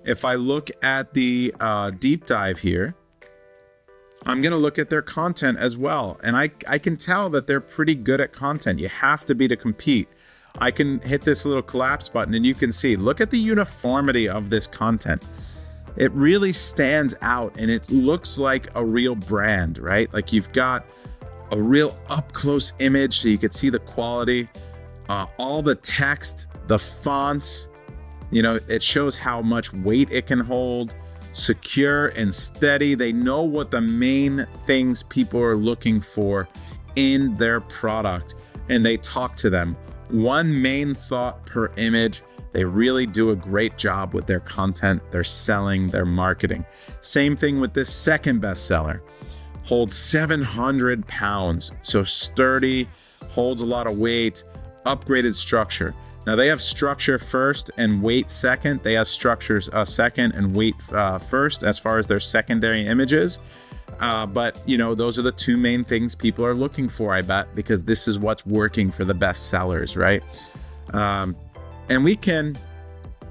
If I look at the deep dive here, I'm going to look at their content as well. And I can tell that they're pretty good at content. You have to be to compete. I can hit this little collapse button and you can see, look at the uniformity of this content. It really stands out and it looks like a real brand, right? Like you've got a real up close image so you can see the quality, all the text, the fonts, it shows how much weight it can hold, secure and steady. They know what the main things people are looking for in their product and they talk to them. One main thought per image. They really do a great job with their content, their selling, their marketing. Same thing with this second bestseller. Holds 700 pounds, so sturdy, holds a lot of weight, upgraded structure. Now they have structure first and weight second. They have structures second and weight first as far as their secondary images. But those are the two main things people are looking for, I bet, because this is what's working for the best sellers, right? And we can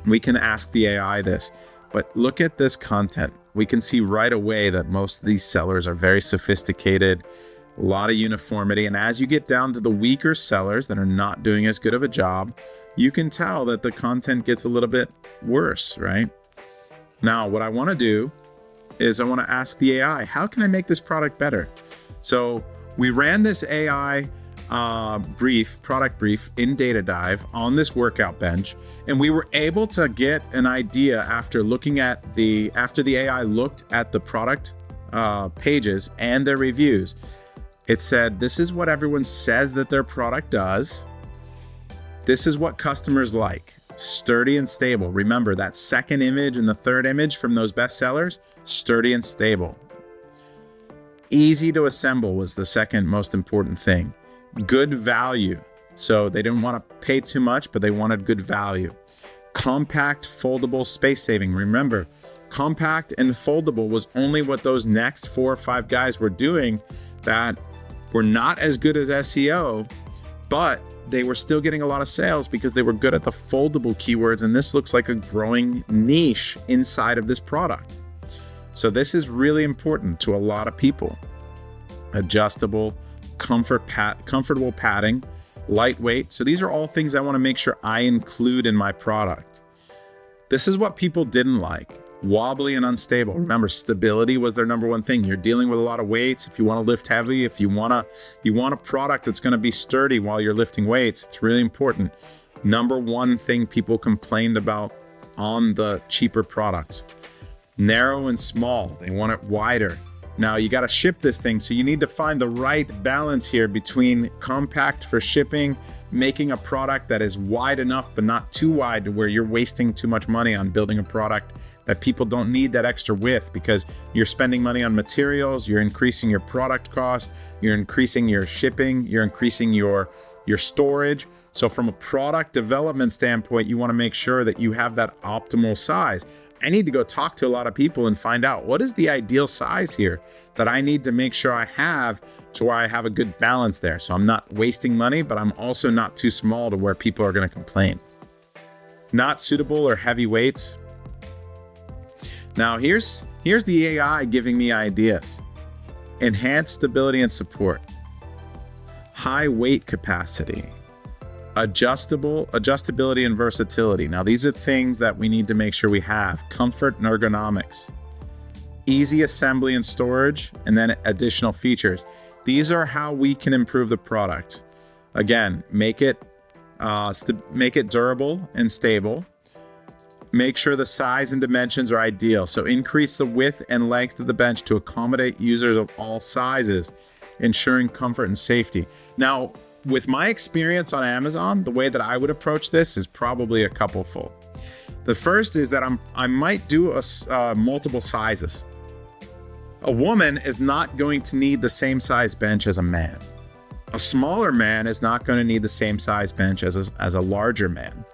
ask the AI this, but look at this content. We can see right away that most of these sellers are very sophisticated, a lot of uniformity. And as you get down to the weaker sellers that are not doing as good of a job, you can tell that the content gets a little bit worse, right? Now, what I want to do is I want to ask the AI, how can I make this product better? So we ran this AI product brief in Data Dive on this workout bench, and we were able to get an idea after the AI looked at the product pages and their reviews. It said, this is what everyone says that their product does. This is what customers like. Sturdy and stable. Remember that second image and the third image from those best sellers, sturdy and stable. Easy to assemble was the second most important thing. Good value. So they didn't want to pay too much, but they wanted good value. Compact, foldable, space saving. Remember, compact and foldable was only what those next 4 or 5 guys were doing that were not as good as SEO, but they were still getting a lot of sales because they were good at the foldable keywords. And this looks like a growing niche inside of this product. So this is really important to a lot of people. Adjustable, comfortable padding, lightweight. So these are all things I want to make sure I include in my product. This is what people didn't like. Wobbly and unstable. Remember, stability was their number one thing. You're dealing with a lot of weights. If you want to lift heavy, if you want a product that's going to be sturdy while you're lifting weights, it's really important. Number one thing people complained about on the cheaper products. Narrow and small. They want it wider. Now you got to ship this thing, so you need to find the right balance here between compact for shipping, making a product that is wide enough but not too wide to where you're wasting too much money on building a product that people don't need that extra width, because you're spending money on materials, you're increasing your product cost, you're increasing your shipping, you're increasing your storage. So from a product development standpoint, you want to make sure that you have that optimal size. I need to go talk to a lot of people and find out what is the ideal size here that I need to make sure I have to where I have a good balance there. So I'm not wasting money, but I'm also not too small to where people are going to complain. Not suitable or heavy weights. Now here's the AI giving me ideas. Enhanced stability and support. High weight capacity. Adjustability and versatility. Now these are things that we need to make sure we have. Comfort and ergonomics. Easy assembly and storage, and then additional features. These are how we can improve the product. Again, make it durable and stable. Make sure the size and dimensions are ideal. So increase the width and length of the bench to accommodate users of all sizes, ensuring comfort and safety. Now, with my experience on Amazon, the way that I would approach this is probably a couple-fold. The first is that I might do multiple sizes. A woman is not going to need the same size bench as a man. A smaller man is not going to need the same size bench as a larger man.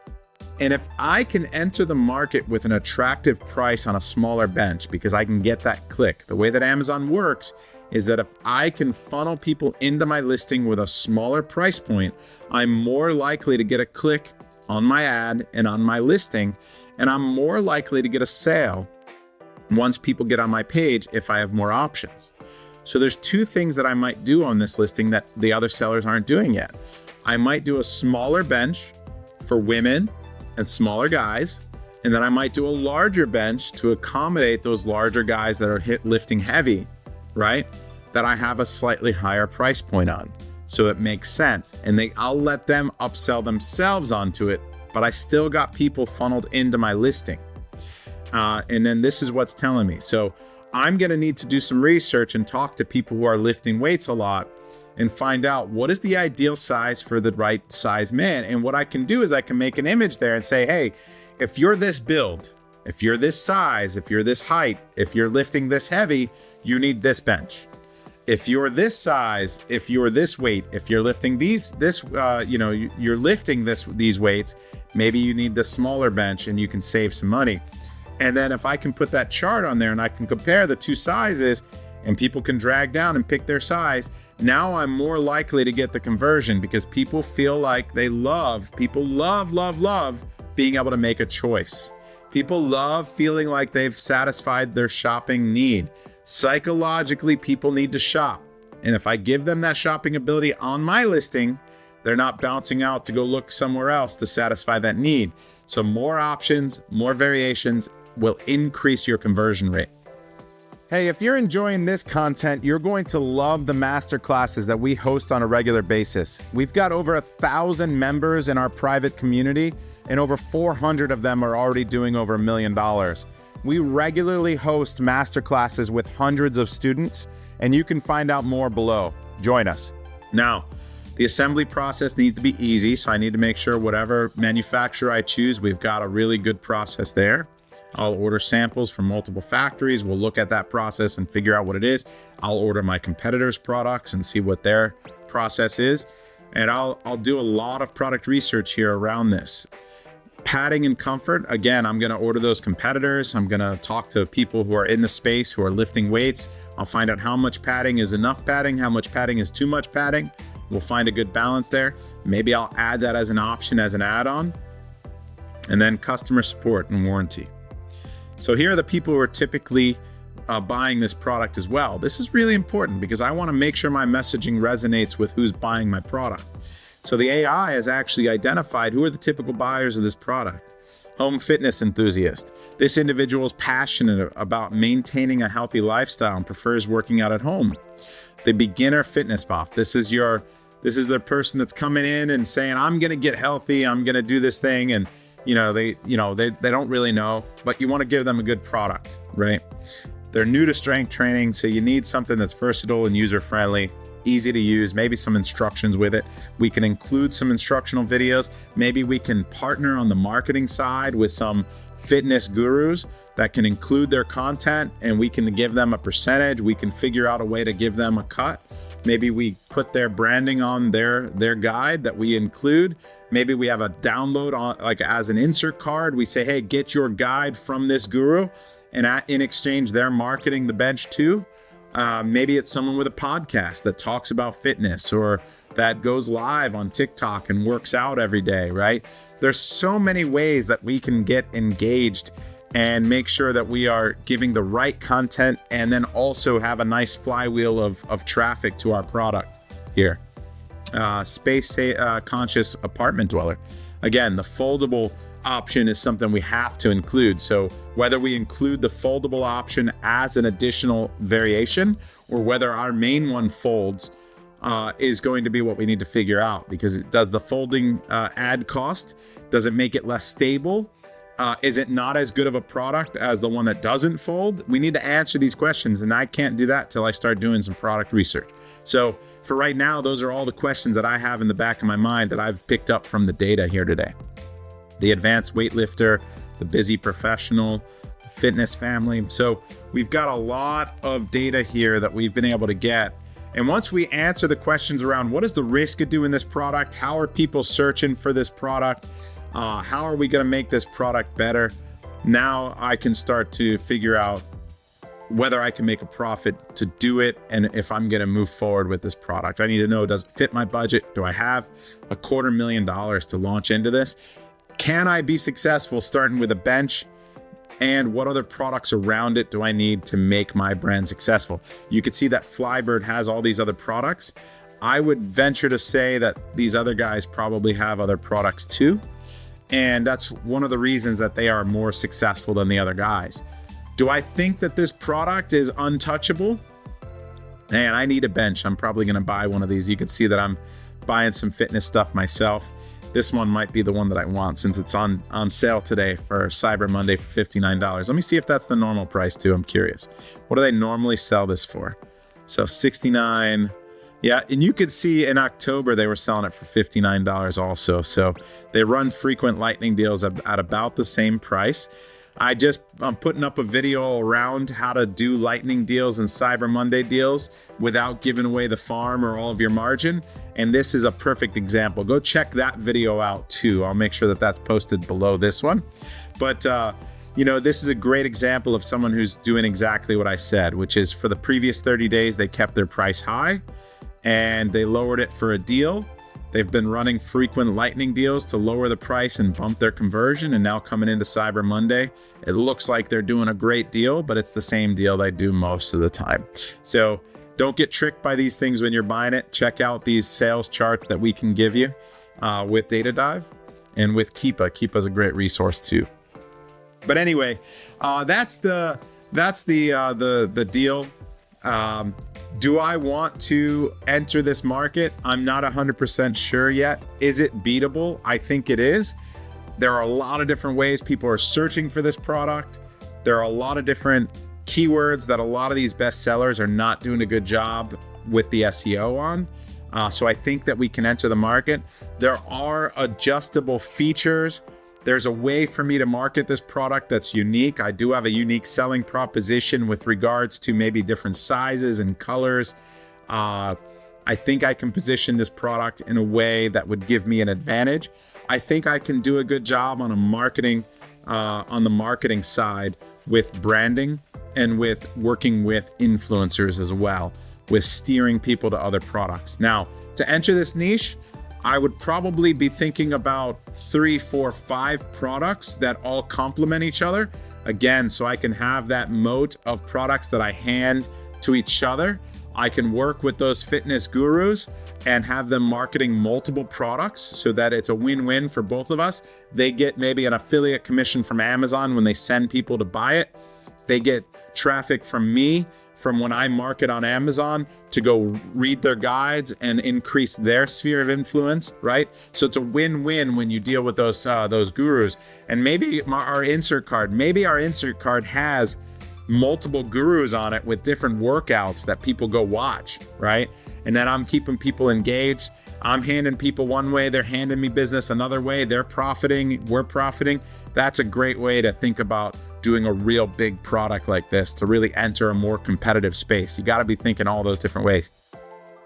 And if I can enter the market with an attractive price on a smaller bench, because I can get that click, the way that Amazon works is that if I can funnel people into my listing with a smaller price point, I'm more likely to get a click on my ad and on my listing. And I'm more likely to get a sale once people get on my page if I have more options. So there's two things that I might do on this listing that the other sellers aren't doing yet. I might do a smaller bench for women and smaller guys, and then I might do a larger bench to accommodate those larger guys that are lifting heavy, right? That I have a slightly higher price point on. So it makes sense. And I'll let them upsell themselves onto it, but I still got people funneled into my listing. And then this is what's telling me. So I'm gonna need to do some research and talk to people who are lifting weights a lot and find out what is the ideal size for the right size man. And what I can do is I can make an image there and say, hey, if you're this build, if you're this size, if you're this height, if you're lifting this heavy, you need this bench. If you're this size, if you're this weight, if you're lifting you're lifting these weights, maybe you need the smaller bench and you can save some money. And then if I can put that chart on there and I can compare the two sizes and people can drag down and pick their size, now I'm more likely to get the conversion because people feel like people love being able to make a choice. People love feeling like they've satisfied their shopping need. Psychologically, people need to shop. And if I give them that shopping ability on my listing, they're not bouncing out to go look somewhere else to satisfy that need. So more options, more variations will increase your conversion rate. Hey, if you're enjoying this content, you're going to love the masterclasses that we host on a regular basis. We've got over 1,000 members in our private community, and over 400 of them are already doing over $1 million. We regularly host masterclasses with hundreds of students, and you can find out more below. Join us. Now, the assembly process needs to be easy, so I need to make sure whatever manufacturer I choose, we've got a really good process there. I'll order samples from multiple factories. We'll look at that process and figure out what it is. I'll order my competitors' products and see what their process is. And I'll do a lot of product research here around this. Padding and comfort, again, I'm gonna order those competitors. I'm gonna talk to people who are in the space, who are lifting weights. I'll find out how much padding is enough padding, how much padding is too much padding. We'll find a good balance there. Maybe I'll add that as an option, as an add-on. And then customer support and warranty. So here are the people who are typically buying this product as well. This is really important because I want to make sure my messaging resonates with who's buying my product. So the AI has actually identified who are the typical buyers of this product. Home fitness enthusiast. This individual is passionate about maintaining a healthy lifestyle and prefers working out at home. The beginner fitness buff. This is the person that's coming in and saying, I'm going to get healthy. I'm going to do this thing. And they don't really know, but you want to give them a good product, right? They're new to strength training, so you need something that's versatile and user-friendly, easy to use, maybe some instructions with it. We can include some instructional videos. Maybe we can partner on the marketing side with some fitness gurus that can include their content and we can give them a percentage. We can figure out a way to give them a cut. Maybe we put their branding on their guide that we include. Maybe we have a download on, like as an insert card. We say, hey, get your guide from this guru. And in exchange, they're marketing the bench too. Maybe it's someone with a podcast that talks about fitness or that goes live on TikTok and works out every day, right? There's so many ways that we can get engaged and make sure that we are giving the right content and then also have a nice flywheel of traffic to our product here. Space conscious apartment dweller. Again, the foldable option is something we have to include. So whether we include the foldable option as an additional variation or whether our main one folds is going to be what we need to figure out, because it does the folding add cost? Does it make it less stable? Is it not as good of a product as the one that doesn't fold? We need to answer these questions, and I can't do that till I start doing some product research. So for right now, those are all the questions that I have in the back of my mind that I've picked up from the data here today. The advanced weightlifter, the busy professional, fitness family. So we've got a lot of data here that we've been able to get. And once we answer the questions around what is the risk of doing this product? How are people searching for this product? How are we going to make this product better? Now I can start to figure out whether I can make a profit to do it and if I'm going to move forward with this product. I need to know, does it fit my budget? Do I have $250,000 to launch into this? can I be successful starting with a bench? And what other products around it do I need to make my brand successful? You can see that Flybird has all these other products. I would venture to say that these other guys probably have other products too. And that's one of the reasons that they are more successful than the other guys. Do I think that this product is untouchable? Man, I need a bench. I'm probably going to buy one of these. You can see that I'm buying some fitness stuff myself. This one might be the one that I want since it's on sale today for Cyber Monday for $59. Let me see if that's the normal price too. I'm curious. What do they normally sell this for? So $69. Yeah, and you could see in October they were selling it for $59 also. So they run frequent lightning deals at about the same price. I'm putting up a video around how to do lightning deals and Cyber Monday deals without giving away the farm or all of your margin. And this is a perfect example. Go check that video out too. I'll make sure that that's posted below this one. But, this is a great example of someone who's doing exactly what I said, which is for the previous 30 days, they kept their price high and they lowered it for a deal. They've been running frequent lightning deals to lower the price and bump their conversion. And now coming into Cyber Monday, it looks like they're doing a great deal, but it's the same deal they do most of the time. So don't get tricked by these things when you're buying it. Check out these sales charts that we can give you with Data Dive and with Keepa. Keepa's a great resource too. But anyway, that's the deal. Do I want to enter this market? I'm not 100% sure yet. Is it beatable? I think it is. There are a lot of different ways people are searching for this product. There are a lot of different keywords that a lot of these best sellers are not doing a good job with the SEO on. So I think that we can enter the market. There are adjustable features. There's a way for me to market this product that's unique. I do have a unique selling proposition with regards to maybe different sizes and colors. I think I can position this product in a way that would give me an advantage. I think I can do a good job on the marketing side with branding and with working with influencers as well, with steering people to other products. Now, to enter this niche, I would probably be thinking about 3, 4, 5 products that all complement each other. Again, so I can have that moat of products that I hand to each other. I can work with those fitness gurus and have them marketing multiple products so that it's a win-win for both of us. They get maybe an affiliate commission from Amazon when they send people to buy it. They get traffic from me from when I market on Amazon to go read their guides and increase their sphere of influence, right? So it's a win-win when you deal with those gurus. And maybe our insert card has multiple gurus on it with different workouts that people go watch, right? And then I'm keeping people engaged. I'm handing people one way, they're handing me business another way, they're profiting, we're profiting. That's a great way to think about doing a real big product like this to really enter a more competitive space. You got to be thinking all those different ways.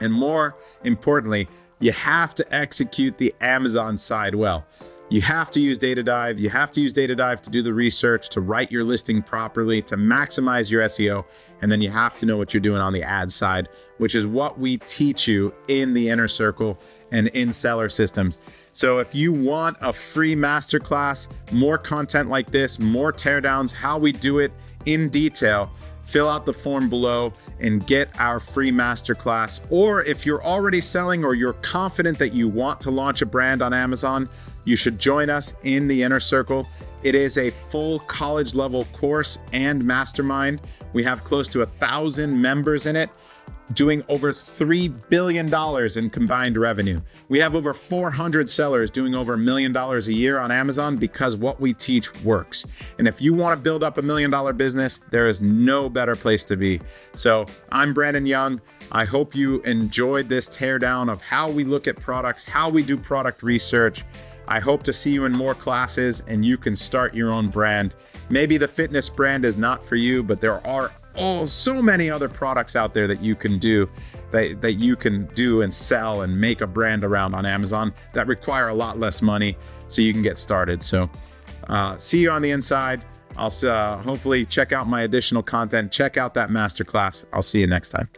And more importantly, you have to execute the Amazon side well. You have to use Data Dive. You have to use Data Dive to do the research, to write your listing properly, to maximize your SEO. And then you have to know what you're doing on the ad side, which is what we teach you in the Inner Circle and in Seller Systems. So if you want a free masterclass, more content like this, more teardowns, how we do it in detail, fill out the form below and get our free masterclass. Or if you're already selling or you're confident that you want to launch a brand on Amazon, you should join us in the Inner Circle. It is a full college level course and mastermind. We have close to 1,000 members in it, doing over $3 billion in combined revenue. We have over 400 sellers doing over $1 million a year on Amazon because what we teach works. And if you want to build up $1 million business, there is no better place to be. So I'm Brandon Young. I hope you enjoyed this teardown of how we look at products, how we do product research. I hope to see you in more classes and you can start your own brand. Maybe the fitness brand is not for you, but there are so many other products out there that you can do that you can do and sell and make a brand around on Amazon that require a lot less money so you can get started. So see you on the inside. I'll hopefully check out my additional content. Check out that masterclass. I'll see you next time.